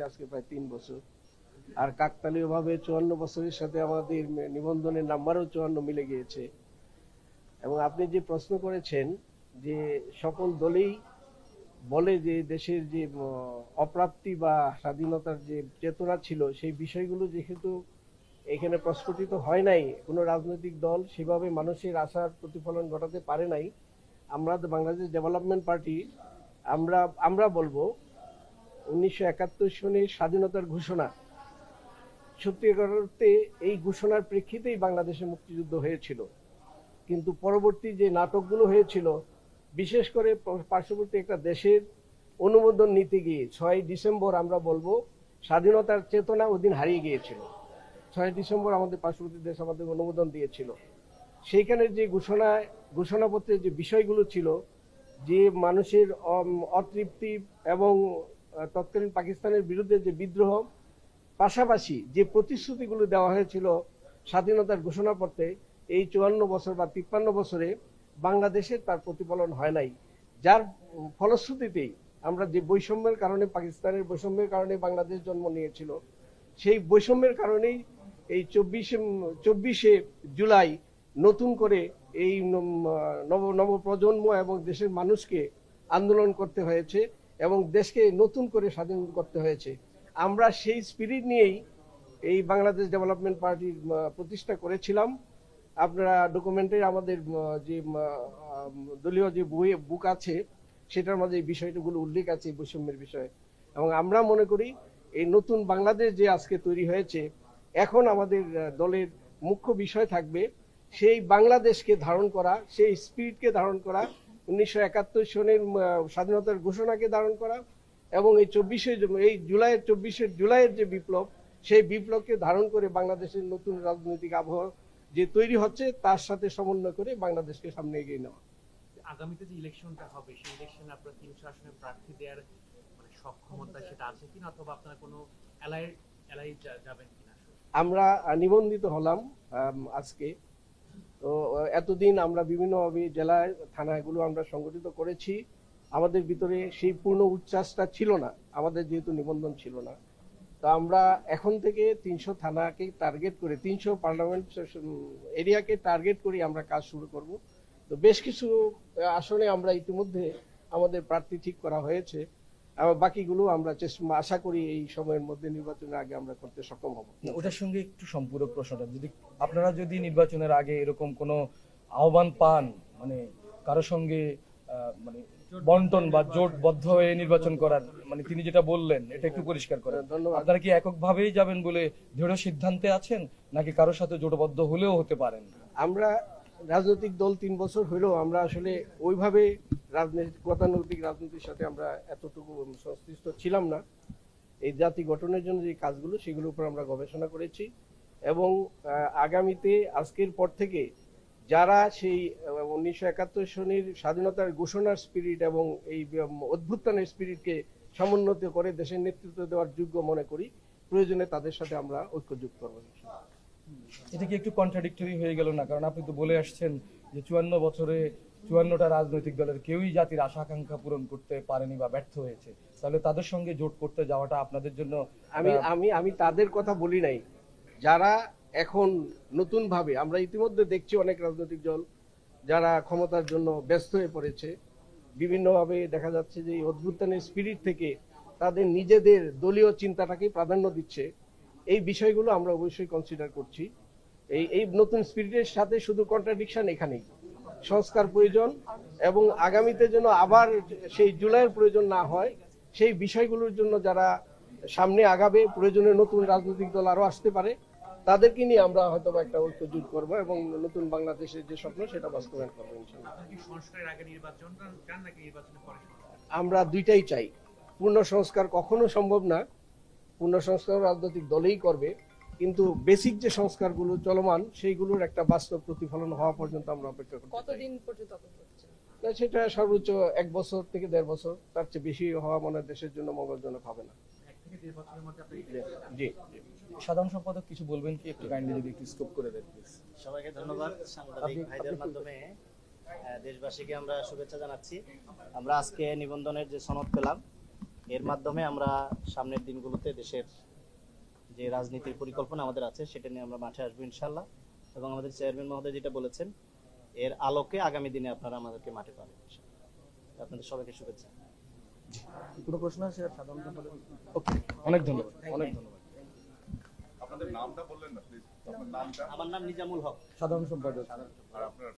আজকে প্রায় 3 বছর। আর কাকতালীয় ভাবে 54 বছরের সাথে আমাদের নিবন্ধনের নাম্বারও 54 মিলে গিয়েছে। এবং আপনি যে প্রশ্ন করেছেন যে সকল দলেই বলে যে দেশের যে অপ্রাপ্তি বা স্বাধীনতার যে চেতনা ছিল সেই বিষয়গুলো যেহেতু এখানে প্রস্ফুটিত হয় নাই, কোনো রাজনৈতিক দল সেভাবে মানুষের আশার প্রতিফলন ঘটাতে পারে নাই। আমরা বাংলাদেশ ডেভেলপমেন্ট পার্টি আমরা বলবো 1971 সনের স্বাধীনতার ঘোষণা সত্যিকার অর্থে এই ঘোষণার প্রেক্ষিতেই বাংলাদেশে মুক্তিযুদ্ধ হয়েছিল। কিন্তু পরবর্তী যে নাটকগুলো হয়েছিল, বিশেষ করে পার্শ্ববর্তী একটা দেশের অনুমোদন নিতে গিয়ে 6 ডিসেম্বর আমরা বলবো স্বাধীনতার চেতনা ওদিন হারিয়ে গিয়েছিল। 6 ডিসেম্বর আমাদের পার্শ্ববর্তী দেশ আমাদের অনুমোদন দিয়েছিল। সেইখানের যে ঘোষণাপত্রের যে বিষয়গুলো ছিল, যে মানুষের অতৃপ্তি এবং তৎকালীন পাকিস্তানের বিরুদ্ধে যে বিদ্রোহ, পাশাপাশি যে প্রতিশ্রুতিগুলো দেওয়া হয়েছিল স্বাধীনতার ঘোষণাপত্রে, এই 54 বছর বা 53 বছরে বাংলাদেশে তার প্রতিফলন হয় নাই। যার ফলশ্রুতিতেই আমরা যে বৈষম্যের কারণে, পাকিস্তানের বৈষম্যের কারণে বাংলাদেশ জন্ম নিয়েছিল, সেই বৈষম্যের কারণেই এই 24শে জুলাই নতুন করে এই নবপ্রজন্ম এবং দেশের মানুষকে আন্দোলন করতে হয়েছে এবং দেশকে নতুন করে স্বাধীন করতে হয়েছে। আমরা সেই স্পিরিট নিয়েই এই বাংলাদেশ ডেভেলপমেন্ট পার্টির প্রতিষ্ঠা করেছিলাম। আপনারা ডকুমেন্টে আমাদের যে দলীয় যে বুক আছে সেটার মধ্যে এই বিষয়গুলো উল্লেখ আছে, বৈষম্যের বিষয়। এবং আমরা মনে করি এই নতুন বাংলাদেশ যে আজকে তৈরি হয়েছে, এখন আমাদের দলের মুখ্য বিষয় থাকবে সেই বাংলাদেশকে ধারণ করা, সেই স্পিরিটকে ধারণ করা, 1971 সনের স্বাধীনতার ঘোষণাকে ধারণ করা এবং এই 24শে জুলাইয়ের যে বিপ্লব, সেই বিপ্লবকে ধারণ করে বাংলাদেশের নতুন রাজনৈতিক আবহাওয়া যে তৈরি হচ্ছে তার সাথে সমন্বয় করে বাংলাদেশকে সামনে এগিয়ে নেওয়া। আগামীতে যে ইলেকশনটা হবে সেই ইলেকশনে আপনারা 300 আসনে প্রার্থী দেওয়ার সক্ষমতা সেটা আছে কিনা, অথবা আপনারা কোনো এলাই যাবেন কিনা? আমরা নিবন্ধিত হলাম আজকে। তো এতদিন আমরা বিভিন্নভাবে জেলায় থানাগুলো আমরা সংগঠিত করেছি। আমাদের ভিতরে সেই পূর্ণ উচ্ছ্বাসটা ছিল না, আমাদের যেহেতু নিবন্ধন ছিল না। তো আমরা এখন থেকে 300 থানাকে টার্গেট করে, 300 পার্লামেন্ট এরিয়াকে টার্গেট করে আমরা কাজ শুরু করব। তো বেশ কিছু আসনে আমরা ইতিমধ্যে আমাদের প্রার্থী ঠিক করা হয়েছে। আবার বাকিগুলো আমরা আশা করি এই সময়ের মধ্যে নির্বাচনের আগে আমরা করতে সক্ষম হব। ওটার সঙ্গে একটু সম্পূরক প্রশ্নটা, আপনারা যদি নির্বাচনের আগে এরকম কোনো আহ্বান পান, মানে কারো সঙ্গে মানে বন্টন বা জোটবদ্ধ হয়ে নির্বাচন করার, মানে তিনি যেটা বললেন এটা একটু পরিষ্কার করেন। আপনারা কি এককভাবেই যাবেন বলে দৃঢ় সিদ্ধান্তে আছেন, নাকি কারোর সাথে জোটবদ্ধ হলেও হতে পারেন? আমরা রাজনৈতিক দল 3 বছর হইলেও আমরা আসলে ওইভাবে গতানুগতিক রাজনীতির সাথে আমরা এতটুকু সংশ্লিষ্ট ছিলাম না। এই জাতি গঠনের জন্য যে কাজগুলো সেগুলোর উপর আমরা গবেষণা করেছি এবং আগামীতে আজকের পর থেকে যারা সেই 1971 সনের স্বাধীনতার ঘোষণার স্পিরিট এবং এই অভ্যুত্থানের স্পিরিটকে সমুন্নত করে দেশের নেতৃত্ব দেওয়ার যোগ্য মনে করি, প্রয়োজনে তাদের সাথে আমরা ঐক্যযুক্ত করব। এটা কি একটু কন্ট্রাডিক্টরি হয়ে গেল না? কারণ আপনি তো বলে আসছেন যে 54 বছরে 54টা রাজনৈতিক দলের কেউই জাতির আশা আকাঙ্ক্ষা পূরণ করতে পারেনি বা ব্যর্থ হয়েছে, তাহলে তাদের সঙ্গে জোট করতে যাওয়াটা আপনাদের জন্য? আমি তাদের কথা বলি নাই। যারা এখন নতুন ভাবে, আমরা ইতিমধ্যে দেখছি অনেক রাজনৈতিক দল যারা ক্ষমতার জন্য ব্যস্ত হয়ে পড়েছে, বিভিন্নভাবে দেখা যাচ্ছে যে এই অভ্যুত্থানের স্পিরিট থেকে তাদের নিজেদের দলীয় চিন্তাটাকে প্রাধান্য দিচ্ছে। এই বিষয়গুলো আমরা অবশ্যই কনসিডার করছি। এই নতুন স্পিরিটের সাথে শুধু কন্ট্রাডিকশন এখানেই, সংস্কার প্রয়োজন এবং আগামীতে যেন আবার সেই জুলাইয়ের প্রয়োজন না হয়, সেই বিষয়গুলোর জন্য যারা সামনে আগাবে, প্রয়োজনে নতুন রাজনৈতিক দল আরো আসতে পারে, তাদেরকে নিয়ে আমরা হয়তো একটা ঐক্যজোট করব এবং নতুন বাংলাদেশের যে স্বপ্ন সেটা বাস্তবায়ন করবো ইনশাআল্লাহ। আমরা দুইটাই চাই। পূর্ণ সংস্কার কখনো সম্ভব না, পূর্ণ সংস্কার রাজনৈতিক দলেই করবে, কিন্তু বেসিক যে সংস্কারগুলো চলমান সেইগুলোর একটা বাস্তব প্রতিফলন হওয়া পর্যন্ত আমরা অপেক্ষা করতে চাই। কতদিন পর্যন্ত অপেক্ষা করছেন? সেটা সর্বোচ্চ 1 বছর থেকে 1.5 বছর, তার চেয়ে বেশি হওয়া মনে দেশের জন্য মঙ্গলজনক হবে না। জি। সাধারণ সম্পাদক কিছু বলবেন কি? একটু কাইন্ডলি যদি একটু স্কোপ করে দেন প্লিজ। সবাইকে ধন্যবাদ। সাংবাদিক ভাইদের মাধ্যমে দেশবাসীকে আমরা শুভেচ্ছা জানাচ্ছি। আমরা আজকে নিবন্ধনের যে সনদ পেলাম, এর মাধ্যমে আমরা সামনের দিনগুলোতে দেশের যে রাজনীতির পরিকল্পনা আমাদের আছে সেটা নিয়ে আমরা মাঠে আসবো ইনশাল্লাহ। এবং আমাদের চেয়ারম্যান মহোদয় যেটা বলেছেন এর আলোকে আগামী দিনে আপনারা আমাদেরকে মাঠে পাবেন ইনশাল্লাহ। আপনাদের সবাইকে শুভেচ্ছা। কোনো প্রশ্ন আছে সাধারণ সম্পাদক? ওকে, অনেক ধন্যবাদ, অনেক ধন্যবাদ। আপনাদের নামটা বললেন না প্লিজ, আপনার নামটা আমার নাম নিজামুল হক। সাধারণ সম্পাদক। আর আপনার